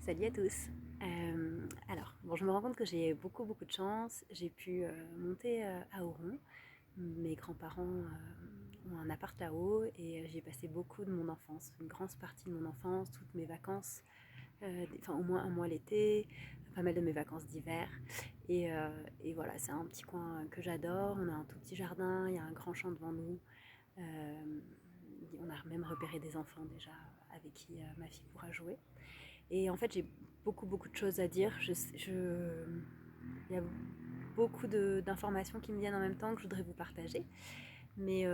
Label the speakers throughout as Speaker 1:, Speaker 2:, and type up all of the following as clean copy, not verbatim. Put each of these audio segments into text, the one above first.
Speaker 1: Salut à tous. Je me rends compte que j'ai beaucoup de chance. J'ai pu monter à Auron. Mes grands-parents ont un appart là-haut et j'y ai passé beaucoup de mon enfance, une grande partie de mon enfance, toutes mes vacances, au moins un mois l'été, pas mal de mes vacances d'hiver. Et voilà, c'est un petit coin que j'adore. On a un tout petit jardin, il y a un grand champ devant nous. Euh, on a même repéré des enfants déjà avec qui ma fille pourra jouer. Et en fait, j'ai beaucoup de choses à dire. Il y a beaucoup d'informations qui me viennent en même temps que je voudrais vous partager. Mais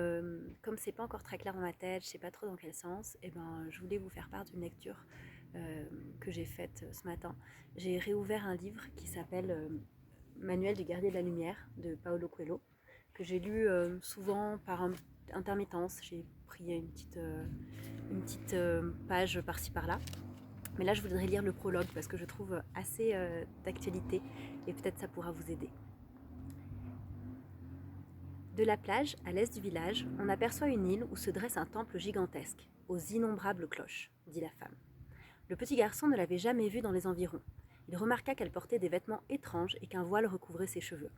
Speaker 1: comme c'est pas encore très clair dans ma tête, je sais pas trop dans quel sens, et ben, je voulais vous faire part d'une lecture que j'ai faite ce matin. J'ai réouvert un livre qui s'appelle Manuel du gardien de la lumière de Paulo Coelho, que j'ai lu souvent par intermittence. J'ai pris une petite page par-ci par-là. Mais là, je voudrais lire le prologue parce que je trouve assez d'actualité et peut-être ça pourra vous aider. De la plage, à l'est du village, on aperçoit une île où se dresse un temple gigantesque, aux innombrables cloches, dit la femme. Le petit garçon ne l'avait jamais vue dans les environs. Il remarqua qu'elle portait des vêtements étranges et qu'un voile recouvrait ses cheveux.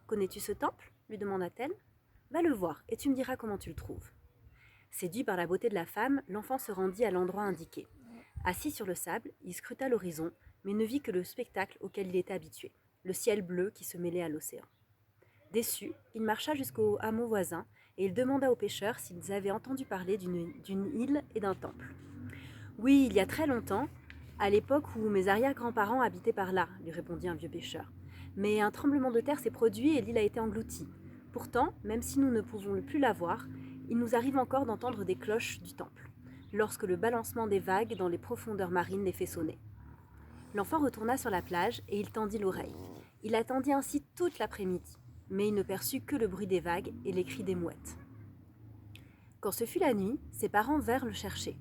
Speaker 1: Connais-tu ce temple lui demanda-t-elle. Va le voir et tu me diras comment tu le trouves. Séduit par la beauté de la femme, l'enfant se rendit à l'endroit indiqué. Assis sur le sable, il scruta l'horizon, mais ne vit que le spectacle auquel il était habitué, le ciel bleu qui se mêlait à l'océan. Déçu, il marcha jusqu'au hameau voisin et il demanda aux pêcheurs s'ils avaient entendu parler d'une île et d'un temple. Oui, il y a très longtemps, à l'époque où mes arrière-grands-parents habitaient par là, lui répondit un vieux pêcheur. Mais un tremblement de terre s'est produit et l'île a été engloutie. Pourtant, même si nous ne pouvons plus la voir, il nous arrive encore d'entendre des cloches du temple, lorsque le balancement des vagues dans les profondeurs marines les fait sonner. L'enfant retourna sur la plage et il tendit l'oreille. Il attendit ainsi toute l'après-midi, mais il ne perçut que le bruit des vagues et les cris des mouettes. Quand ce fut la nuit, ses parents vinrent le chercher.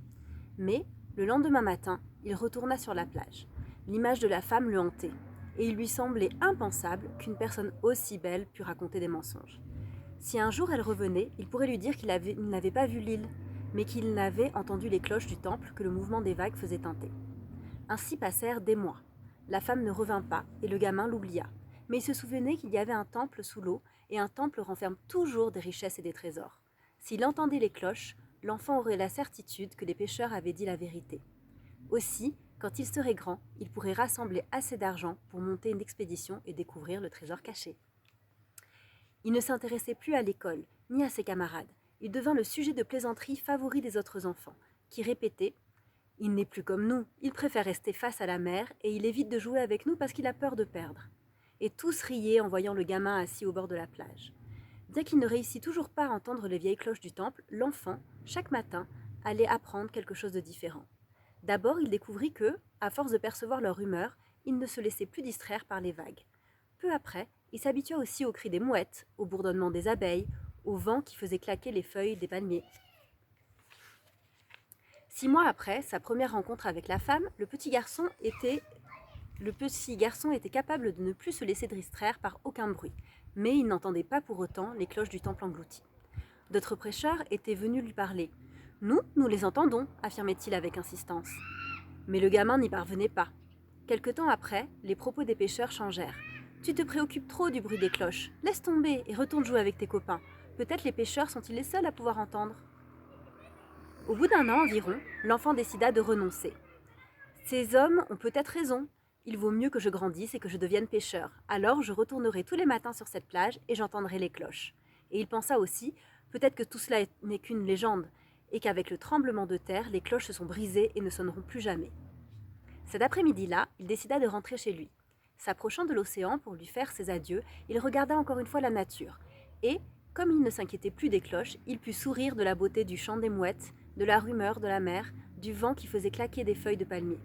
Speaker 1: Mais, le lendemain matin, il retourna sur la plage. L'image de la femme le hantait, et il lui semblait impensable qu'une personne aussi belle pût raconter des mensonges. Si un jour elle revenait, il pourrait lui dire qu'il n'avait pas vu l'île, mais qu'il n'avait entendu les cloches du temple que le mouvement des vagues faisait tinter. Ainsi passèrent des mois. La femme ne revint pas, et le gamin l'oublia. Mais il se souvenait qu'il y avait un temple sous l'eau, et un temple renferme toujours des richesses et des trésors. S'il entendait les cloches, l'enfant aurait la certitude que les pêcheurs avaient dit la vérité. Aussi, quand il serait grand, il pourrait rassembler assez d'argent pour monter une expédition et découvrir le trésor caché. Il ne s'intéressait plus à l'école, ni à ses camarades. Il devint le sujet de plaisanteries favori des autres enfants, qui répétaient « Il n'est plus comme nous, il préfère rester face à la mer et il évite de jouer avec nous parce qu'il a peur de perdre. » Et tous riaient en voyant le gamin assis au bord de la plage. Bien qu'il ne réussit toujours pas à entendre les vieilles cloches du temple, l'enfant, chaque matin, allait apprendre quelque chose de différent. D'abord, il découvrit que, à force de percevoir leur humeur, il ne se laissait plus distraire par les vagues. Peu après, il s'habitua aussi aux cris des mouettes, au bourdonnement des abeilles, au vent qui faisait claquer les feuilles des palmiers. 6 mois après sa première rencontre avec la femme, le petit garçon était capable de ne plus se laisser distraire par aucun bruit, mais il n'entendait pas pour autant les cloches du temple englouti. D'autres prêcheurs étaient venus lui parler. Nous les entendons, affirmait-il avec insistance. Mais le gamin n'y parvenait pas. Quelque temps après, les propos des pêcheurs changèrent. Tu te préoccupes trop du bruit des cloches. Laisse tomber et retourne jouer avec tes copains. Peut-être les pêcheurs sont-ils les seuls à pouvoir entendre. Au bout d'un an environ, l'enfant décida de renoncer. Ces hommes ont peut-être raison. Il vaut mieux que je grandisse et que je devienne pêcheur. Alors je retournerai tous les matins sur cette plage et j'entendrai les cloches. Et il pensa aussi, peut-être que tout cela n'est qu'une légende, et qu'avec le tremblement de terre, les cloches se sont brisées et ne sonneront plus jamais. Cet après-midi-là, il décida de rentrer chez lui. S'approchant de l'océan pour lui faire ses adieux, il regarda encore une fois la nature. Et, comme il ne s'inquiétait plus des cloches, il put sourire de la beauté du chant des mouettes, de la rumeur de la mer, du vent qui faisait claquer des feuilles de palmier.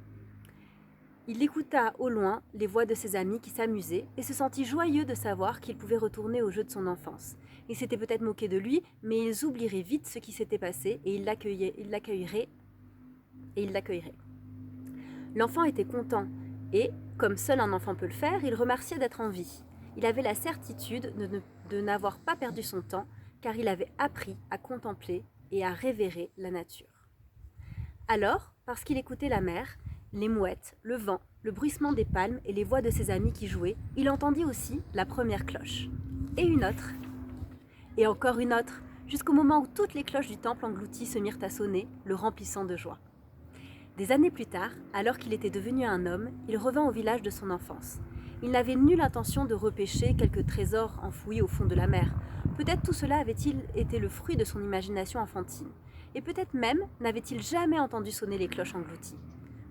Speaker 1: Il écouta au loin les voix de ses amis qui s'amusaient et se sentit joyeux de savoir qu'il pouvait retourner au jeu de son enfance. Ils s'étaient peut-être moqués de lui, mais ils oublieraient vite ce qui s'était passé et ils l'accueilleraient. L'enfant était content et, comme seul un enfant peut le faire, il remerciait d'être en vie. Il avait la certitude de n'avoir pas perdu son temps car il avait appris à contempler et à révérer la nature. Alors, parce qu'il écoutait la mer, les mouettes, le vent, le bruissement des palmes et les voix de ses amis qui jouaient, il entendit aussi la première cloche. Et une autre. Et encore une autre, jusqu'au moment où toutes les cloches du temple englouti se mirent à sonner, le remplissant de joie. Des années plus tard, alors qu'il était devenu un homme, il revint au village de son enfance. Il n'avait nulle intention de repêcher quelques trésors enfouis au fond de la mer. Peut-être tout cela avait-il été le fruit de son imagination enfantine. Et peut-être même n'avait-il jamais entendu sonner les cloches englouties.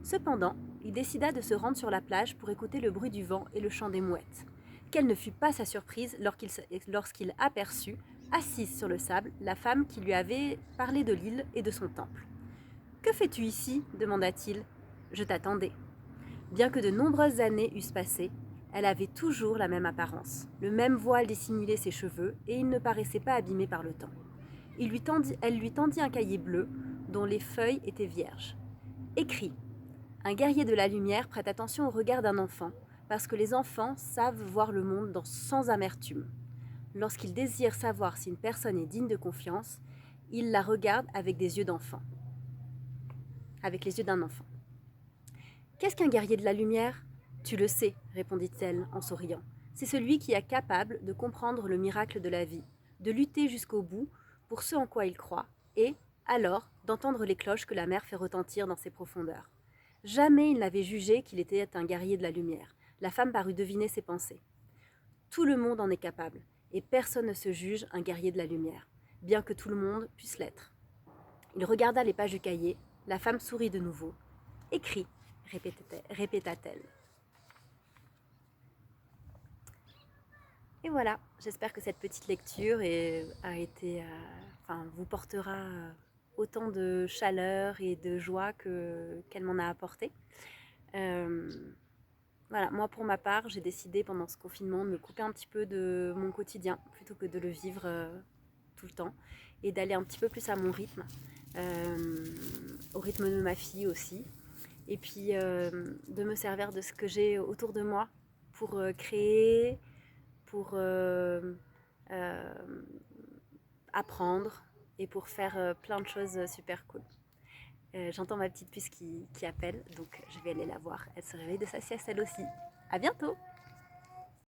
Speaker 1: Cependant, il décida de se rendre sur la plage pour écouter le bruit du vent et le chant des mouettes. Quelle ne fut pas sa surprise lorsqu'il aperçut, assise sur le sable, la femme qui lui avait parlé de l'île et de son temple. « Que fais-tu ici » demanda-t-il. « Je t'attendais. » Bien que de nombreuses années eussent passé, elle avait toujours la même apparence. Le même voile dissimulait ses cheveux et il ne paraissait pas abîmé par le temps. Elle lui tendit un cahier bleu dont les feuilles étaient vierges. « Écris. Un guerrier de la lumière prête attention au regard d'un enfant, parce que les enfants savent voir le monde sans amertume. Lorsqu'ils désirent savoir si une personne est digne de confiance, ils la regardent avec des yeux d'enfant. Avec les yeux d'un enfant. Qu'est-ce qu'un guerrier de la lumière ? Tu le sais, répondit-elle en souriant. C'est celui qui est capable de comprendre le miracle de la vie, de lutter jusqu'au bout pour ce en quoi il croit, et, alors, d'entendre les cloches que la mer fait retentir dans ses profondeurs. Jamais il n'avait jugé qu'il était un guerrier de la lumière. La femme parut deviner ses pensées. Tout le monde en est capable, et personne ne se juge un guerrier de la lumière, bien que tout le monde puisse l'être. Il regarda les pages du cahier, la femme sourit de nouveau. « Écris », répéta-t-elle. Et voilà, j'espère que cette petite lecture vous portera autant de chaleur et de joie qu'elle m'en a apporté. Voilà, moi pour ma part, j'ai décidé pendant ce confinement de me couper un petit peu de mon quotidien plutôt que de le vivre tout le temps et d'aller un petit peu plus à mon rythme, au rythme de ma fille aussi. Et puis de me servir de ce que j'ai autour de moi pour créer, pour apprendre et pour faire plein de choses super cool. J'entends ma petite puce qui appelle, donc je vais aller la voir. Elle se réveille de sa sieste elle aussi. À bientôt!